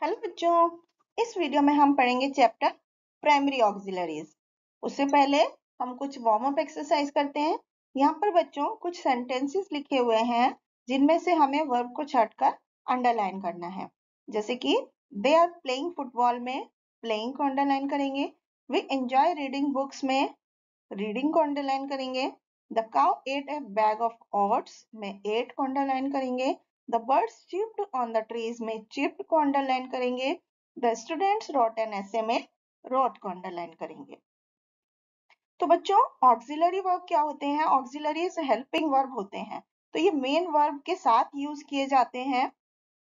Hello बच्चों, इस video में हम पढ़ेंगे चैप्टर प्राइमरी ऑक्सिलरीज। उससे पहले हम कुछ वार्म अप एक्सरसाइज करते हैं। यहाँ पर बच्चों कुछ सेंटेंसेस लिखे हुए हैं जिनमें से हमें वर्ब को छांटकर अंडरलाइन करना है। जैसे कि दे आर प्लेइंग फुटबॉल में प्लेइंग को अंडरलाइन करेंगे। वी एंजॉय रीडिंग बुक्स में रीडिंग को अंडरलाइन करेंगे। The cow ate a bag of oats में एट को अंडरलाइन करेंगे। The birds chipped on the trees में चिप्ड को अंडरलाइन करेंगे। The students wrote an essay में रोट को अंडरलाइन करेंगे। तो बच्चों ऑक्सिलरी वर्ब क्या होते हैं? ऑक्सिलरी हेल्पिंग वर्ब होते हैं। तो ये मेन वर्ब के साथ यूज किए जाते हैं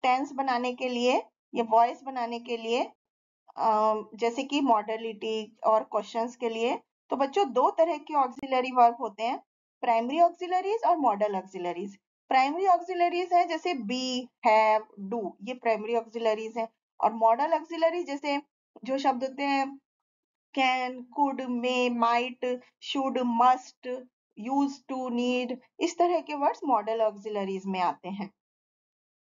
टेंस बनाने के लिए या वॉइस बनाने के लिए, जैसे कि मॉडलिटी और क्वेश्चंस के लिए। तो बच्चों दो तरह के ऑक्सिलरी वर्ब होते हैं, प्राइमरी ऑक्सिलरीज और मॉडल ऑक्सिलरीज। प्राइमरी ऑक्सिलरीज है जैसे बी, हैव, डू, ये प्राइमरी ऑक्सिलरीज है। और मॉडल ऑक्सिलरी जैसे जो शब्द होते हैं can, could, may, might, should, must, use to, need, इस तरह के वर्ड्स मॉडल ऑक्सिलरीज में आते हैं।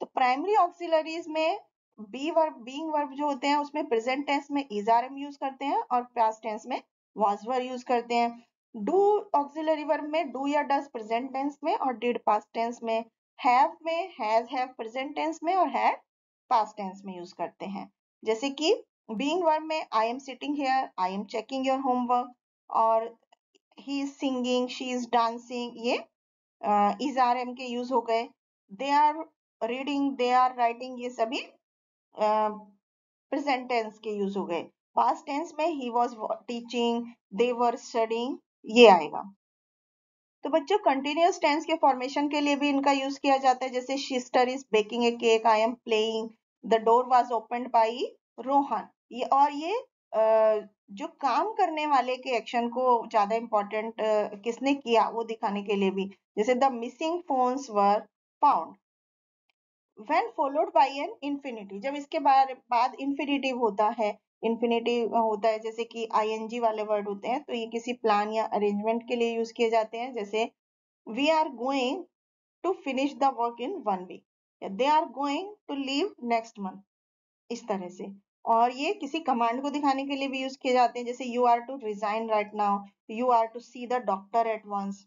तो प्राइमरी ऑक्सिलरीज में बी वर्ब, बीइंग वर्ब जो होते हैं उसमें प्रेजेंट टेंस में इज आर एम यूज करते हैं और पास्ट टेंस में वाज वर यूज करते हैं। डू ऑक्सिलरी वर्ब में डू या डज प्रेजेंट टेंस में और डिड पास्ट टेंस में। हैव में हैज हैव प्रेजेंट टेंस में और हैड पास्ट टेंस में यूज करते हैं। जैसे कि बीइंग वर्ब में I am sitting here, I am checking your homework, और he is singing, she is dancing, ये इज आर एम के यूज हो गए। They are reading, they are writing, ये सभी प्रेजेंट टेंस के यूज हो गए। पास्ट टेंस में he was teaching, they were studying, ये आएगा। तो बच्चों कंटिन्यूअस टेंस के फॉर्मेशन के लिए भी इनका यूज किया जाता है। जैसे sister is baking a cake, I am playing, the door was opened by Rohan. ये और ये जो काम करने वाले के एक्शन को ज्यादा इंपॉर्टेंट किसने किया वो दिखाने के लिए भी। जैसे the missing phones were found. when followed by an infinitive, जब इसके बाद infinitive होता है, infinitive होता है जैसे कि ing वाले वर्ड होते हैं, तो ये किसी प्लान या अरेंजमेंट के लिए यूज किए जाते हैं। जैसे we are going to finish the work in 1 week, या they are going to leave next month, इस तरह से। और ये किसी कमांड को दिखाने के लिए भी यूज किए जाते हैं। जैसे you are to resign right now, you are to see the doctor at once।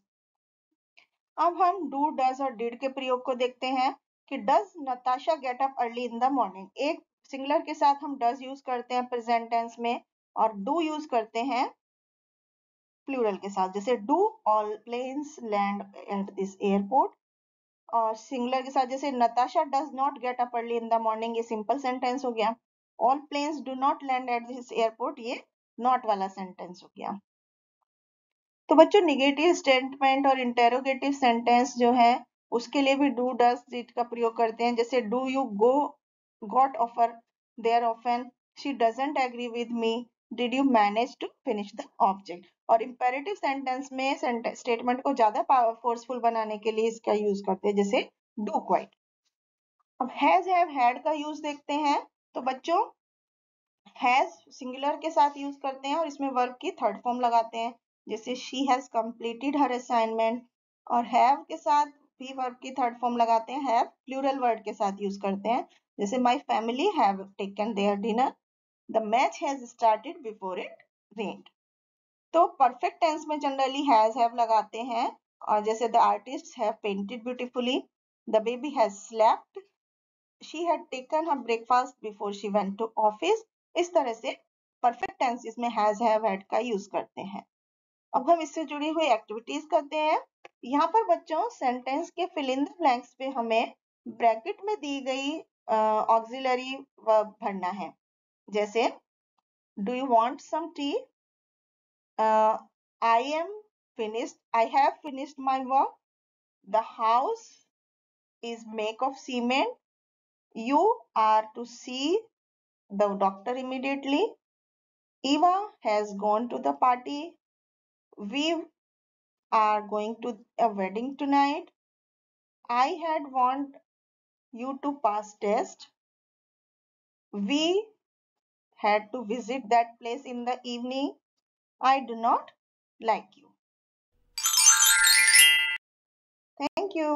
अब हम डू, डज और डिड के प्रयोग को देखते हैं कि does Natasha gate up early in the morning, एक सिंगुलर के साथ हम डज यूज करते हैं प्रेजेंट टेंस में और डू यूज करते हैं प्लूरल के साथ। जैसे do all planes land at this airport, और सिंगुलर के साथ जैसे Natasha does not get up early in the morning, ये सिंपल सेंटेंस हो गया। All planes do not land at this airport, ये नॉट वाला सेंटेंस हो गया। तो बच्चों निगेटिव स्टेटमेंट और इंटेरोगेटिव सेंटेंस जो है उसके लिए भी डू, डज, डिड का प्रयोग करते हैं। जैसे do you go got offer there often, she doesn't agree with me, did you manage to finish the object. और इंपेरेटिव सेंटेंस में स्टेटमेंट को ज्यादा फोर्सफुल बनाने के लिए इसका यूज करते हैं, जैसे डू क्वाइट। अब हैज, हैव, हैड का यूज देखते हैं। तो बच्चों हैज सिंगुलर के साथ यूज करते हैं और इसमें वर्ब की थर्ड फॉर्म लगाते हैं। जैसे she has completed her assignment. और हैव के साथ भी वर्ब की थर्ड फॉर्म लगाते हैं, हैव प्लूरल वर्ड के साथ यूज करते हैं। जैसे my family have taken their dinner, the match has started before it rained. तो परफेक्ट टेंस में जनरली हैव लगाते हैं, और जैसे the artist have painted beautifully, the baby has slept, she had taken her breakfast before she went to office। इस तरह से perfect tenses में हैज, हैव, हैड का यूज करते हैं। अब हम इससे जुड़ी हुई एक्टिविटीज करते हैं। यहाँ पर बच्चों सेंटेंस के फिल इन द ब्लैंक्स पे हमें ब्रैकेट में दी गई ऑक्सिलरी वर्ब भरना है। जैसे do you want some tea, I am finished, I have finished my work, the house is make of cement, you are to see the doctor immediately, Eva has gone to the party, we are going to a wedding tonight, I had want you to pass test, we had to visit that place in the evening, I do not like you। Thank you।